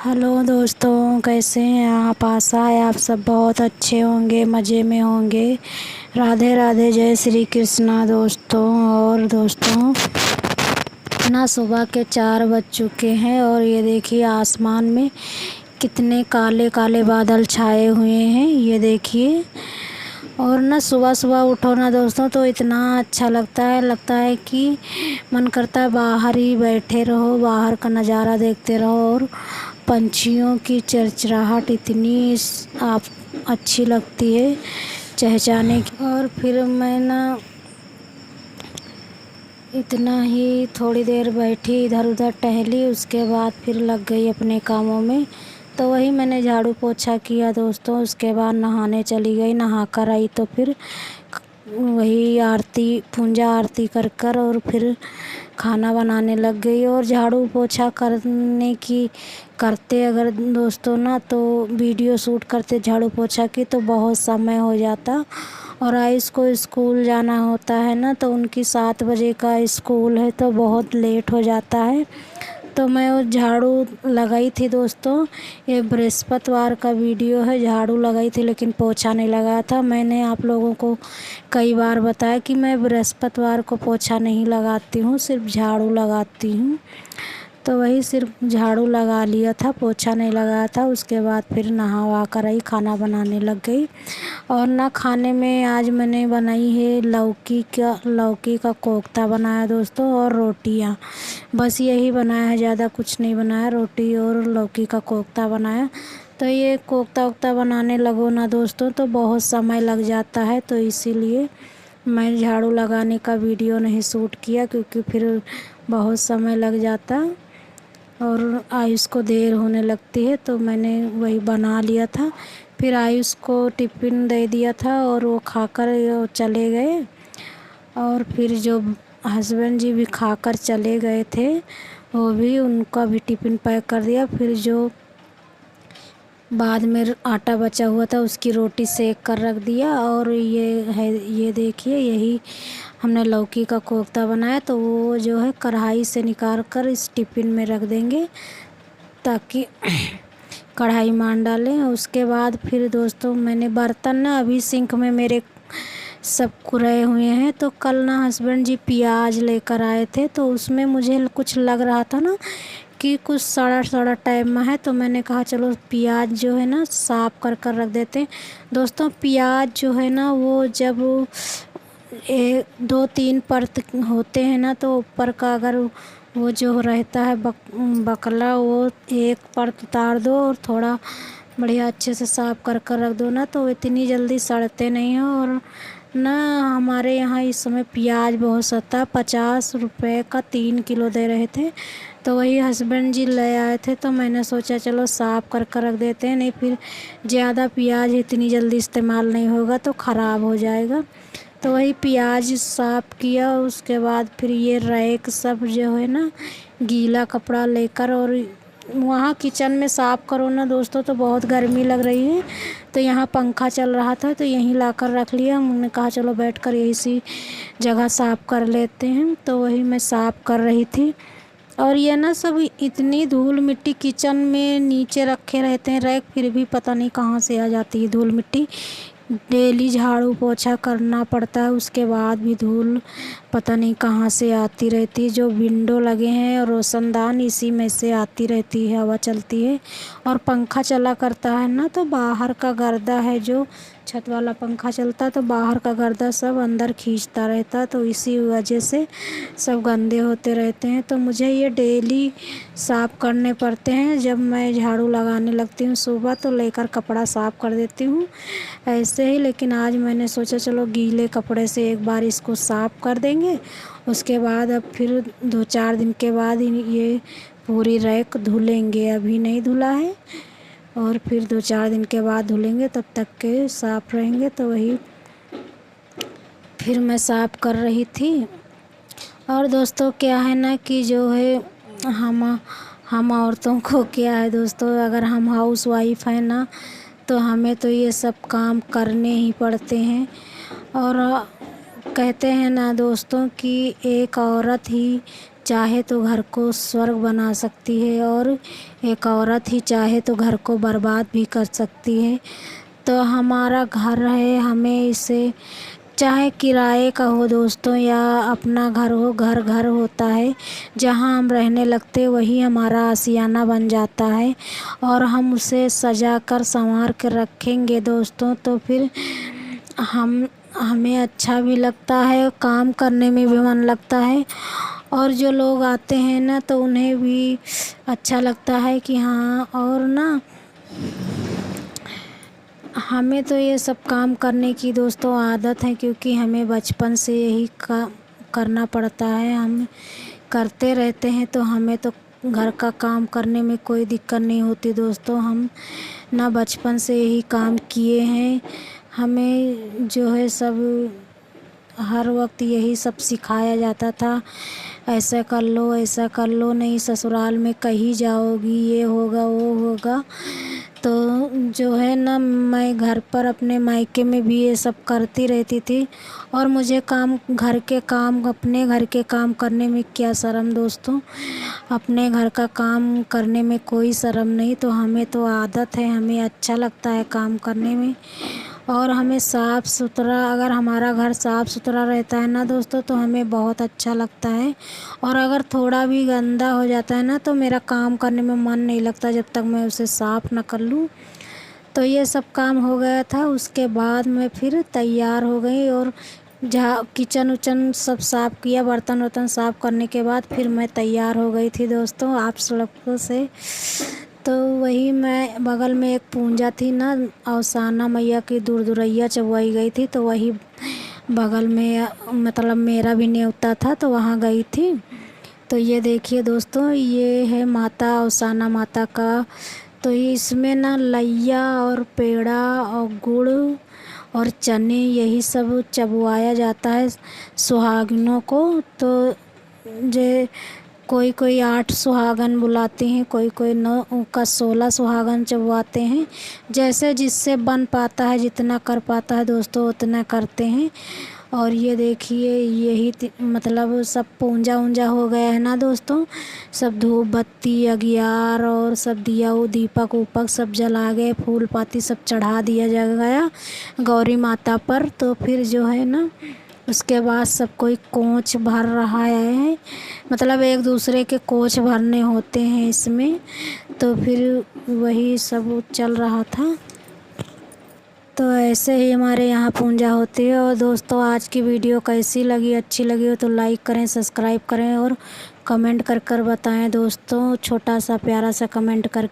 Hello दोस्तों, कैसे हैं आप। आशा है आप सब बहुत अच्छे होंगे, मज़े में होंगे। राधे राधे, जय श्री कृष्णा दोस्तों। और दोस्तों ना सुबह के 4 बज चुके हैं और ये देखिए आसमान में कितने काले काले बादल छाए हुए हैं, ये देखिए। और ना सुबह सुबह उठो ना दोस्तों तो इतना अच्छा लगता है कि मन करता है बाहर ही बैठे रहो, बाहर का नज़ारा देखते रहो। और पंछियों की चहचहाहट इतनी आप अच्छी लगती है चहचहाने की। और फिर मैं ना इतना ही थोड़ी देर बैठी, इधर उधर टहली, उसके बाद फिर लग गई अपने कामों में। तो वही मैंने झाड़ू पोछा किया दोस्तों, उसके बाद नहाने चली गई। नहा कर आई तो फिर वही आरती पूजा आरती कर कर और फिर खाना बनाने लग गई। और झाड़ू पोछा करते अगर दोस्तों ना तो वीडियो शूट करते झाड़ू पोछा की तो बहुत समय हो जाता। और आयुष को स्कूल जाना होता है ना, तो उनकी 7 बजे का स्कूल है तो बहुत लेट हो जाता है। तो मैं वो झाड़ू लगाई थी दोस्तों, ये बृहस्पतिवार का वीडियो है। झाड़ू लगाई थी लेकिन पोछा नहीं लगाया था। मैंने आप लोगों को कई बार बताया कि मैं बृहस्पतिवार को पोछा नहीं लगाती हूँ, सिर्फ झाड़ू लगाती हूँ। तो वही सिर्फ झाड़ू लगा लिया था, पोछा नहीं लगाया था। उसके बाद फिर नहा वहा कर आई, खाना बनाने लग गई। और ना खाने में आज मैंने बनाई है लौकी का कोफ्ता बनाया दोस्तों, और रोटियां। बस यही बनाया है, ज़्यादा कुछ नहीं बनाया। रोटी और लौकी का कोफ्ता बनाया। तो ये कोफ्ता वोफ्ता बनाने लगो ना दोस्तों तो बहुत समय लग जाता है, तो इसीलिए मैं झाड़ू लगाने का वीडियो नहीं शूट किया, क्योंकि फिर बहुत समय लग जाता और आयुष को देर होने लगती है। तो मैंने वही बना लिया था। फिर आयुष को टिफ़िन दे दिया था और वो खाकर चले गए। और फिर जो हस्बैंड जी भी खाकर चले गए थे, वो भी उनका भी टिफ़िन पैक कर दिया। फिर जो बाद में आटा बचा हुआ था उसकी रोटी सेक कर रख दिया। और ये देखिए, यही हमने लौकी का कोफ्ता बनाया। तो वो जो है कढ़ाई से निकाल कर इस टिफ़िन में रख देंगे ताकि कढ़ाई मान डालें। उसके बाद फिर दोस्तों मैंने बर्तन ना अभी सिंक में मेरे सब कुराए हुए हैं। तो कल ना हस्बैंड जी प्याज लेकर आए थे, तो उसमें मुझे कुछ लग रहा था ना कि कुछ सड़ा सड़ा टाइप में है। तो मैंने कहा चलो प्याज जो है ना साफ़ कर कर रख देते हैं। दोस्तों प्याज जो है ना वो जब 2-3 परत होते हैं ना, तो ऊपर का अगर वो जो रहता है बकला, वो एक परत उतार दो और थोड़ा बढ़िया अच्छे से साफ़ कर कर रख दो ना, तो इतनी जल्दी सड़ते नहीं हैं। और ना हमारे यहाँ इस समय प्याज बहुत सस्ता है, 50 रुपये का 3 किलो दे रहे थे। तो वही हस्बैंड जी ले आए थे, तो मैंने सोचा चलो साफ़ कर कर रख देते हैं, नहीं फिर ज़्यादा प्याज इतनी जल्दी इस्तेमाल नहीं होगा तो ख़राब हो जाएगा। तो वही प्याज साफ़ किया। उसके बाद फिर ये रैक सब जो है ना गीला कपड़ा लेकर, और वहाँ किचन में साफ़ करो ना दोस्तों तो बहुत गर्मी लग रही है। तो यहाँ पंखा चल रहा था तो यहीं लाकर रख लिया। हमने कहा चलो बैठकर यही सी जगह साफ़ कर लेते हैं। तो वही मैं साफ़ कर रही थी। और ये ना सब इतनी धूल मिट्टी किचन में नीचे रखे रहते हैं रैक, फिर भी पता नहीं कहाँ से आ जाती है धूल मिट्टी। डेली झाड़ू पोछा करना पड़ता है, उसके बाद भी धूल पता नहीं कहाँ से आती रहती है। जो विंडो लगे हैं और रोशनदान, इसी में से आती रहती है, हवा चलती है। और पंखा चला करता है ना, तो बाहर का गर्दा है, जो छत वाला पंखा चलता है तो बाहर का गर्दा सब अंदर खींचता रहता है, तो इसी वजह से सब गंदे होते रहते हैं। तो मुझे ये डेली साफ़ करने पड़ते हैं। जब मैं झाड़ू लगाने लगती हूँ सुबह तो लेकर कपड़ा साफ़ कर देती हूँ ऐसे ही। लेकिन आज मैंने सोचा चलो गीले कपड़े से एक बार इसको साफ़ कर देंगे, उसके बाद अब फिर 2-4 दिन के बाद ये पूरी रैक धुलेंगे। अभी नहीं धुला है और फिर 2-4 दिन के बाद धुलेंगे, तब तक के साफ़ रहेंगे। तो वही फिर मैं साफ़ कर रही थी। और दोस्तों क्या है ना कि जो है हम औरतों को क्या है दोस्तों, अगर हम हाउस वाइफ हैं ना तो हमें तो ये सब काम करने ही पड़ते हैं। और कहते हैं ना दोस्तों कि एक औरत ही चाहे तो घर को स्वर्ग बना सकती है और एक औरत ही चाहे तो घर को बर्बाद भी कर सकती है। तो हमारा घर है, हमें इसे चाहे किराए का हो दोस्तों या अपना घर हो, घर घर होता है। जहाँ हम रहने लगते वही हमारा आशियाना बन जाता है और हम उसे सजा कर संवार कर रखेंगे दोस्तों, तो फिर हमें अच्छा भी लगता है, काम करने में भी मन लगता है और जो लोग आते हैं ना तो उन्हें भी अच्छा लगता है कि हाँ। और ना हमें तो ये सब काम करने की दोस्तों आदत है, क्योंकि हमें बचपन से यही काम करना पड़ता है, हम करते रहते हैं। तो हमें तो घर का काम करने में कोई दिक्कत नहीं होती दोस्तों, हम ना बचपन से यही काम किए हैं। हमें जो है सब हर वक्त यही सब सिखाया जाता था, ऐसा कर लो ऐसा कर लो, नहीं ससुराल में कहीं जाओगी ये होगा वो होगा। तो जो है ना मैं घर पर अपने मायके में भी ये सब करती रहती थी और मुझे अपने घर के काम करने में क्या शर्म दोस्तों, अपने घर का काम करने में कोई शर्म नहीं। तो हमें तो आदत है, हमें अच्छा लगता है काम करने में और हमें साफ़ सुथरा, अगर हमारा घर साफ़ सुथरा रहता है ना दोस्तों तो हमें बहुत अच्छा लगता है। और अगर थोड़ा भी गंदा हो जाता है ना तो मेरा काम करने में मन नहीं लगता जब तक मैं उसे साफ़ ना कर लूँ। तो ये सब काम हो गया था, उसके बाद मैं फिर तैयार हो गई और जहाँ किचन उचन सब साफ़ किया, बर्तन वर्तन साफ़ करने के बाद फिर मैं तैयार हो गई थी दोस्तों आप लोगों से। तो वही मैं बगल में एक पूजा थी ना, अवसाना मैया की दूरदुरैया चबवाई गई थी, तो वही बगल में मतलब मेरा भी न्योता था तो वहाँ गई थी। तो ये देखिए दोस्तों, ये है माता अवसाना माता का। तो इसमें ना लैया और पेड़ा और गुड़ और चने यही सब चबवाया जाता है सुहागिनों को। तो जे कोई कोई 8 सुहागन बुलाते हैं, कोई कोई 9 का 16 सुहागन चबवाते हैं, जैसे जिससे बन पाता है, जितना कर पाता है दोस्तों उतना करते हैं। और ये देखिए यही मतलब सब पूजा ऊंजा हो गया है ना दोस्तों, सब धूप बत्ती अगियार और सब दिया वो दीपक उपक सब जला गए, फूल पाती सब चढ़ा दिया जा गया गौरी माता पर। तो फिर जो है ना उसके बाद सब कोई कोंच भर रहा है, मतलब एक दूसरे के कोंच भरने होते हैं इसमें। तो फिर वही सब चल रहा था। तो ऐसे ही हमारे यहाँ पूजा होती है। और दोस्तों आज की वीडियो कैसी लगी, अच्छी लगी हो तो लाइक करें, सब्सक्राइब करें और कमेंट कर कर बताएं दोस्तों, छोटा सा प्यारा सा कमेंट कर